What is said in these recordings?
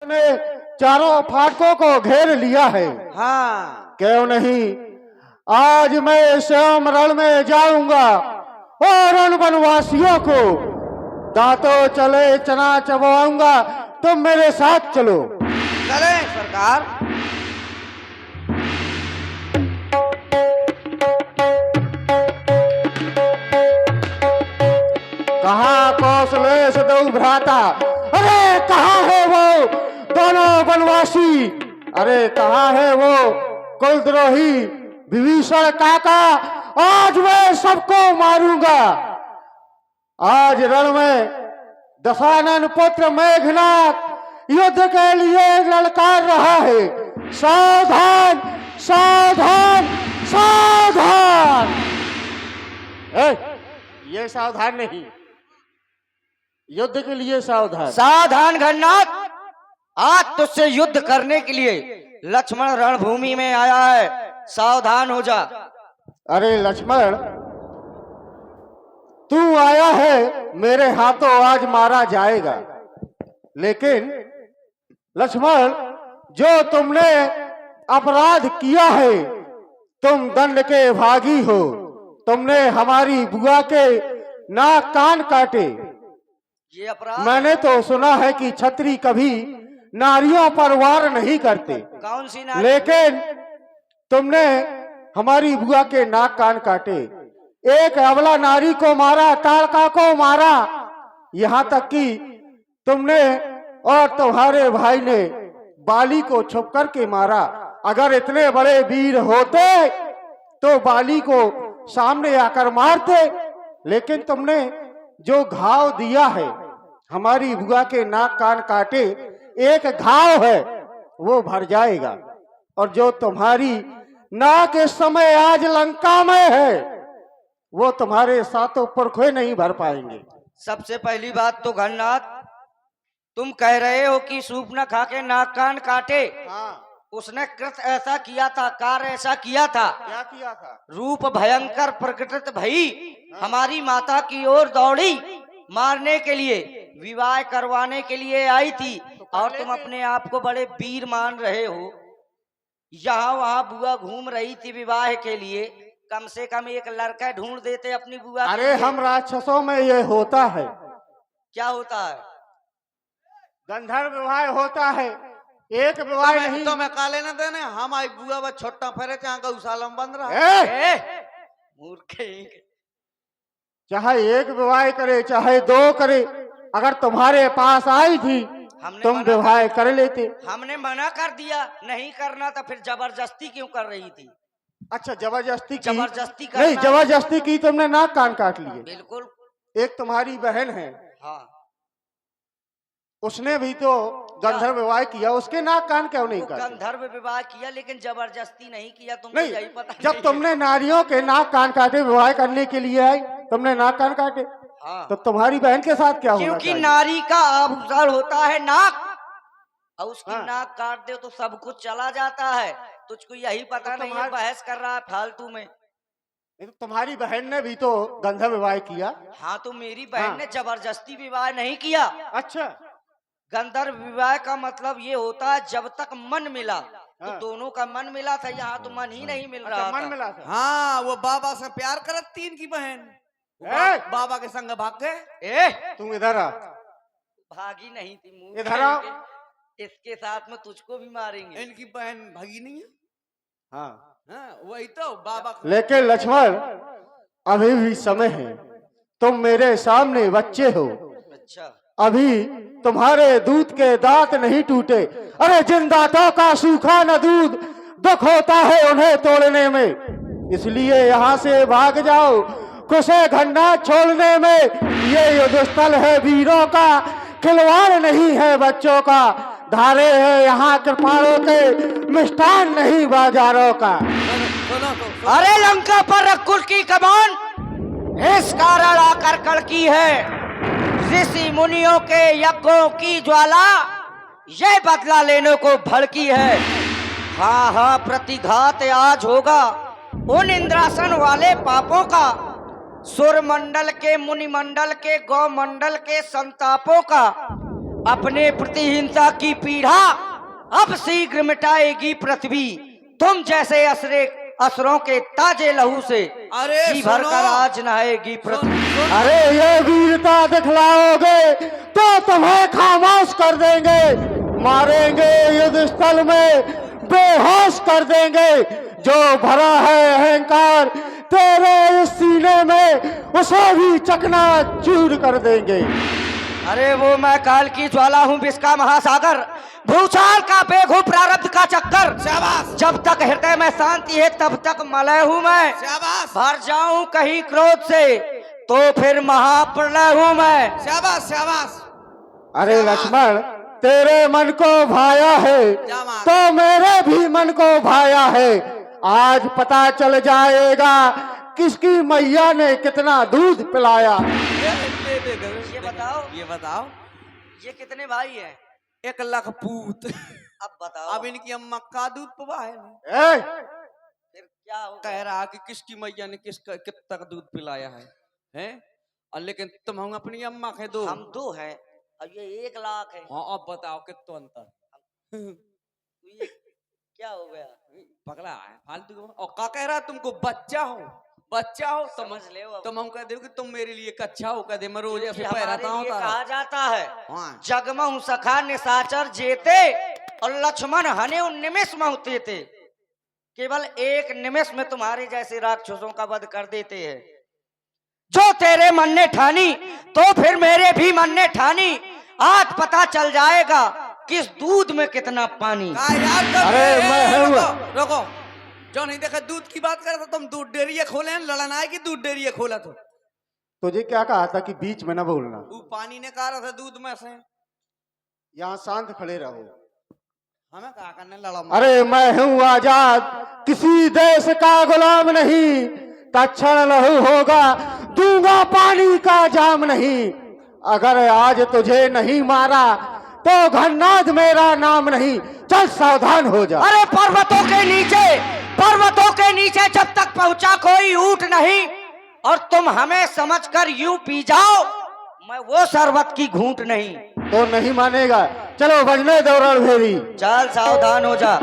ने चारों फाटकों को घेर लिया है। हाँ, क्यों नहीं, आज मैं स्वयं रण में जाऊंगा और उन वनवासियों को दांतों चले चना चबवाऊंगा। तुम मेरे साथ चलो। चले सरकार। कहाँ कौशलेश दो भ्राता, अरे कहाँ है वो दोनों वनवासी, अरे कहाँ है वो कुलद्रोही विभीषण काका। आज मैं सबको मारूंगा। आज रण में दशानन पुत्र मेघनाथ युद्ध के लिए ललकार रहा है। सावधान सावधान सावधान। ये सावधान नहीं, युद्ध के लिए सावधान। सावधान घननाथ, आज तुझसे युद्ध करने के लिए लक्ष्मण रणभूमि में आया है, सावधान हो जा। अरे लक्ष्मण, तू आया है, मेरे हाथों आज मारा जाएगा। लेकिन लक्ष्मण, जो तुमने अपराध किया है, तुम दंड के भागी हो। तुमने हमारी बुआ के नाक कान काटे। ये अपराध मैंने तो सुना है कि छत्री कभी नारियों पर वार नहीं करते, कौन सी नारी? लेकिन तुमने हमारी बुआ के नाक कान काटे। एक अबला नारी को मारा, ताड़का को मारा, यहाँ तक कि तुमने और तुम्हारे भाई ने बाली को छुप करके मारा। अगर इतने बड़े वीर होते तो बाली को सामने आकर मारते, लेकिन तुमने जो घाव दिया है, हमारी बुआ के नाक कान काटे, एक घाव है वो भर जाएगा। और जो तुम्हारी नाक इस समय आज लंका में है, वो तुम्हारे सातों पुरखे नहीं भर पाएंगे। सबसे पहली बात तो घननाथ, तुम कह रहे हो कि सूप न खा के नाक कान काटे। हाँ, उसने कृत ऐसा किया था, कार्य ऐसा किया था। क्या किया था? रूप भयंकर प्रकटित भई हमारी माता की ओर दौड़ी, मारने के लिए, विवाह करवाने के लिए आई थी। और तुम अपने आप को बड़े वीर मान रहे हो। यहाँ वहाँ बुआ घूम रही थी विवाह के लिए, कम से कम एक लड़का ढूंढ देते अपनी बुआ के अरे लिए। हम राक्षसों में ये होता है, क्या होता है? गंधर्व विवाह होता है, एक विवाह नहीं। तो मैं काले न देने हम आई बुआ व छोटा फेरे चाहे गौशाला में बंद रहा। मूर्ख। चाहे एक विवाह करे चाहे दो करे, अगर तुम्हारे पास आई थी तुम विवाह कर लेते। हमने मना कर दिया, नहीं करना था, फिर जबरदस्ती क्यों कर रही थी? अच्छा, जबरदस्ती की? जबरदस्ती नहीं, करना। जबरदस्ती की तुमने नाक कान काट लिए। बिल्कुल। एक तुम्हारी बहन है, हाँ, उसने भी तो गंधर्व विवाह किया, उसके नाक कान क्यों नहीं काटे? गंधर्व विवाह किया, लेकिन जबरदस्ती नहीं किया। तुमको नहीं, यही पता जब नहीं तुमने नारियों के नाक कान काटे, विवाह करने के लिए आई, तुमने नाक कान काटे, हाँ। तो तुम्हारी बहन के साथ क्या होना क्योंकि चाहिए? नारी का आभूषण होता है नाक, और उसकी हाँ। नाक काट दे तो सब कुछ चला जाता है। तुझको यही पता नहीं है, बहस कर रहा है फालतू में। नहीं, तो तुम्हारी बहन ने भी तो गंधर्व विवाह किया। हाँ, तो मेरी बहन हाँ। ने जबरदस्ती विवाह नहीं किया। अच्छा, गंधर्व विवाह का मतलब ये होता है जब तक मन मिला, तो हाँ। दोनों का मन मिला था। यहाँ तो मन ही नहीं मिल रहा अच्छा, मन था। मिला था। हाँ, वो बाबा से प्यार करती इनकी बहन, बाबा के संग भाग गए। तुम इधर आ, भागी नहीं थी, मुंह इधर आओ। इसके साथ में तुझको भी मारेंगे। इनकी बहन भागी नहीं है। हाँ। हाँ, वही तो बाबा। लेकिन लक्ष्मण, अभी भी समय है, तुम मेरे सामने बच्चे हो, अच्छा, अभी तुम्हारे दूध के दांत नहीं टूटे। अरे जिन दांतों का सूखा न दूध, दुख होता है उन्हें तोड़ने में। इसलिए यहाँ से भाग जाओ, कुशे घंटा छोड़ने में। ये युद्ध स्थल है वीरों का, खिलवाड़ नहीं है बच्चों का। धारे है यहाँ कृपाणों के, मिष्ठान नहीं बाजारों का। अरे लंका पर रकुल की कमान इस कारण आकर कड़की है। ऋषि मुनियों के यज्ञों की ज्वाला यह बदला लेने को भड़की है। हाँ हाँ, प्रतिघात आज होगा उन इंद्रासन वाले पापों का, सुर मंडल के, मुनि मंडल के, गौ मंडल के संतापों का। अपने प्रतिहिंसा की पीड़ा अब शीघ्र मिटाएगी पृथ्वी। तुम जैसे असुरों के ताजे लहू से अरे जी भरकर आज नहाएगी पृथ्वी। अरे ये वीरता दिखलाओगे तो तुम्हें खामोश कर देंगे, मारेंगे युद्ध स्थल में, बेहोश कर देंगे। जो भरा है अहंकार तेरे इस सीने में, उसे भी चकनाचूर कर देंगे। अरे वो मैं काल की ज्वाला हूँ, विष का महासागर, भूचाल का बेग हूँ, प्रारब्ध का चक्कर। शाबाश जब तक हृदय में शांति है तब तक मलय हूँ मैं। शाबाश भर जाऊं कहीं क्रोध से तो फिर महाप्रलय हूँ मैं। शाबाश शाबाश। अरे लक्ष्मण, तेरे मन को भाया है तो मेरे भी मन को भाया है। आज पता चल जाएगा किसकी मैया ने कितना दूध पिलाया। ये बताओ ये कितने भाई हैं? 1 लाख पूत। अब बताओ। अब इनकी अम्मा का दूध पवा है। फिर क्या होगा? कह रहा कि किसकी मैया ने कितना दूध पिलाया है, हैं? और लेकिन तुम हम अपनी अम्मा के दो। हम 2 हैं और ये 1 लाख है। हाँ अब बताओ कितना अंतर। ये क्या हो गया? पगला है फालतू। और का कह रहा तुमको बच्चा हो, बच्चा हो समझ ले अब। तुम हम कह दो कि तुम मेरे लिए कच्चा हो, कह दे मैं रोज ऐसे हमारे पैराता हूँ। लिए कहा जाता है हाँ। जगमहु सखा निशाचर जेते और लक्ष्मण हने उन निमिष महते थे। केवल 1 निमिष में तुम्हारे जैसे राक्षसों का वध कर देते हैं। जो तेरे मन ने ठानी तो फिर मेरे भी मन ने ठानी। आज पता चल जाएगा किस दूध में कितना पानी। अरे मैं रोको, जो नहीं देखा दूध की बात कर रहा था, तुम दूध डेयरी खोले हैं, लड़न आए कि दूध डेयरी खोला तो। तुझे क्या कहा था कि बीच में ना बोलना। वो पानी ने कहा था दूध में से। यहाँ शांत खड़े रहो। हमें कहा करने लड़ा। अरे मैं हूँ आजाद, किसी देश का गुलाम नहीं। तक्षण लहू होगा, दूंगा पानी का जाम नहीं। अगर आज तुझे नहीं मारा तो घननाद मेरा नाम नहीं। चल सावधान हो जा। अरे पर्वतों के नीचे जब तक पहुंचा कोई ऊंट नहीं, और तुम हमें समझकर यूं पी जाओ, मैं वो शरबत की घूंट नहीं। तो नहीं मानेगा। चलो बजने दो रणभेरी। चल सावधान हो जा।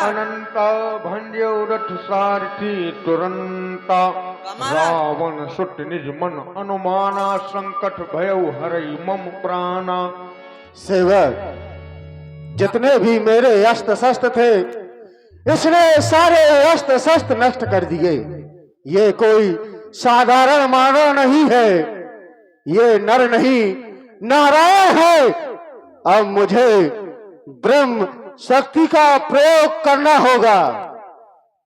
अनंत भंजो रथ सारथी तुरंता, रावण सुट निज मन अनुमाना, संकट भयउ हरई मम प्राणा। सेवक, जितने भी मेरे अस्त्र शस्त्र थे इसने सारे अस्त्र शस्त्र नष्ट कर दिए। ये कोई साधारण मानव नहीं है, ये नर नहीं नारायण है। अब मुझे ब्रह्म शक्ति का प्रयोग करना होगा।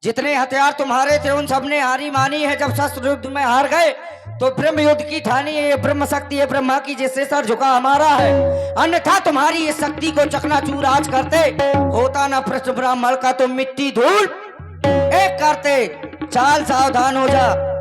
जितने हथियार तुम्हारे थे उन सबने हारी मानी है। जब शस्त्र युद्ध में हार गए तो ब्रह्म युद्ध की ठानी है। ये ब्रह्म शक्ति है ब्रह्मा की, जिससे सर झुका हमारा है। अन्यथा तुम्हारी इस शक्ति को चकनाचूर आज करते, होता ना पृष्ठ ब्राह्मण का तो मिट्टी धूल एक करते। चाल सावधान हो जा।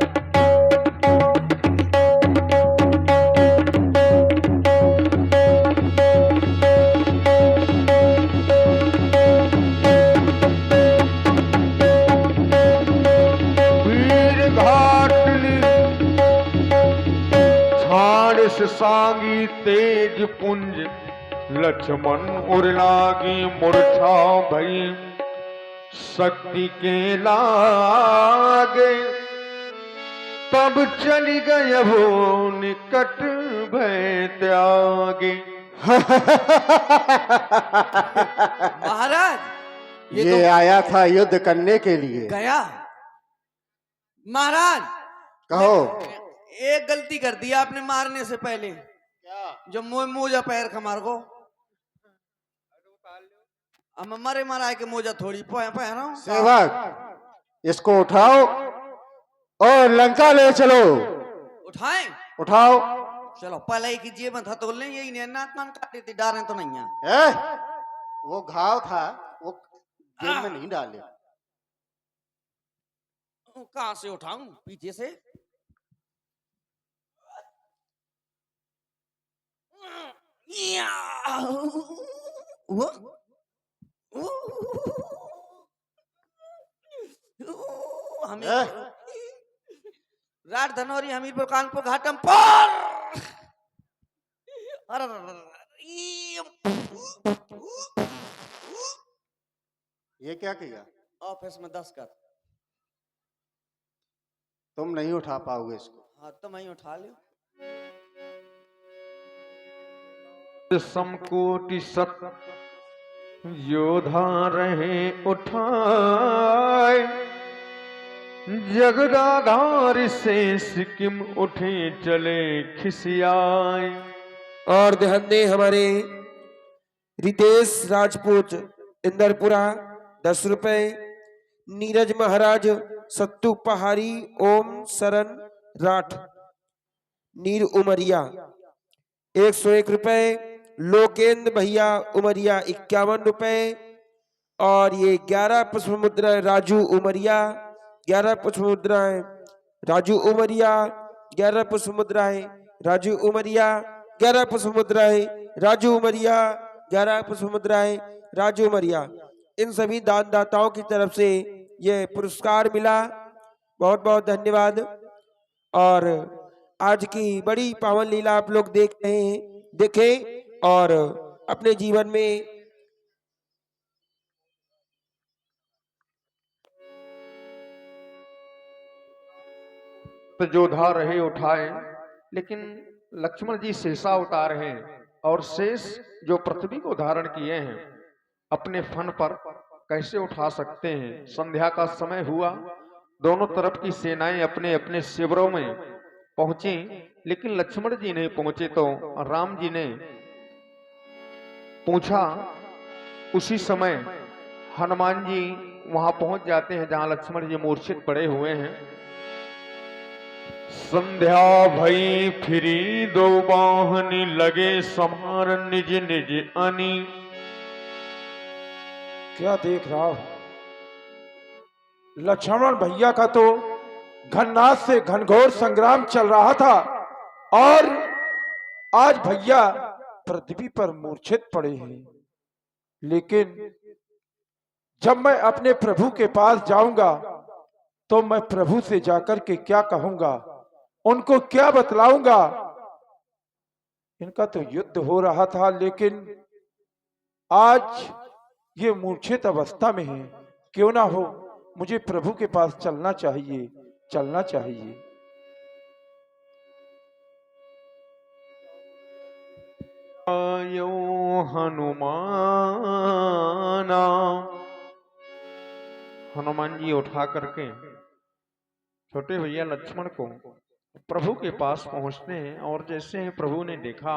सांगी तेज पुंज, लक्ष्मण उर लागी मूर्छा भई, शक्ति के लागे तब चली गए वो निकट भय त्यागे। महाराज ये आया था युद्ध करने के लिए। गया महाराज। कहो। एक गलती कर दी आपने मारने से पहले। क्या? जो मोजा पैर खमार को अब मरे मरा के मोजा थोड़ी पहना हूं। सेवक, इसको उठाओ और लंका ले चलो। उठाएं? उठाओ। चलो पहले ही कीजिए मैं धतोल लें यही नहीं नाक कान काटे थे डारे तो नहीं है ए, वो घाव था, वो जेल में नहीं डाले। कहाँ से उठाऊं पीछे से या! वो? हमीर ए, रात धनौरी हमीरपुर कानपुर घाटम पर अरे ये क्या किया? ऑफिस में 10 कर तुम नहीं उठा पाओगे इसको। हाँ तो मैं ही उठा लियो समकोटि सत योधा रहे उठाए, जगदाधार से सिक्किम उठे चले खिसियाए। और ध्यान दें हमारे रितेश राजपूत इंदरपुरा 10 रुपए, नीरज महाराज सत्तू पहाड़ी ओम शरण राठ नीर उमरिया 101 रुपए, लोकेंद्र भैया उमरिया 51 रुपए, और ये 11 पुष्प मुद्राएं राजू उमरिया 11 पुष्प मुद्राएं राजू उमरिया 11 पुष्प मुद्राएं राजू उमरिया 11 पुष्प मुद्राएं राजू उमरिया 11 पुष्प मुद्राएं राजू उमरिया। इन सभी दानदाताओं की तरफ से ये पुरस्कार मिला, बहुत बहुत धन्यवाद। और आज की बड़ी पावन लीला आप लोग देख रहे हैं, देखें और अपने जीवन में तो जोधा रहे उठाए, लेकिन लक्ष्मण जी शेषा उतार हैं और शेष जो पृथ्वी को धारण किए हैं अपने फन पर कैसे उठा सकते हैं। संध्या का समय हुआ, दोनों तरफ की सेनाएं अपने अपने शिविरों में पहुंची, लेकिन लक्ष्मण जी नहीं पहुंचे तो राम जी ने पूछा। उसी समय हनुमान जी वहां पहुंच जाते हैं जहां लक्ष्मण जी मूर्छित पड़े हुए हैं। संध्या भई फिरी दो बाहनी, लगे समार निज निज अनी। क्या देख रहा हूं? लक्ष्मण भैया का तो घननाद से घनघोर संग्राम चल रहा था और आज भैया पृथ्वी पर मूर्छित पड़े हैं। लेकिन जब मैं अपने प्रभु के पास जाऊंगा तो मैं प्रभु से जाकर के क्या कहूंगा, उनको क्या बतलाऊंगा। इनका तो युद्ध हो रहा था, लेकिन आज ये मूर्छित अवस्था में है। क्यों ना हो, मुझे प्रभु के पास चलना चाहिए, चलना चाहिए। आयो हनुमाना, हनुमान जी उठा करके छोटे भैया लक्ष्मण को प्रभु के पास पहुंचते हैं। और जैसे ही प्रभु ने देखा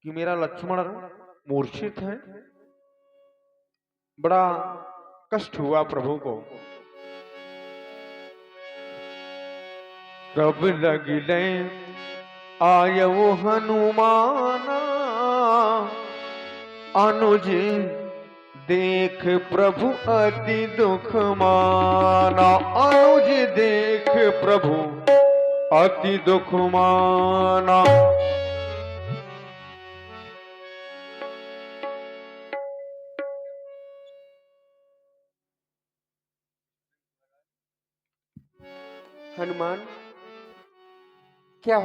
कि मेरा लक्ष्मण मूर्छित है, बड़ा कष्ट हुआ प्रभु को। तब लगिले आयो हनुमाना, अनुज देख प्रभु अति दुख माना। अनुज देख प्रभु अति दुख माना। हनुमान क्या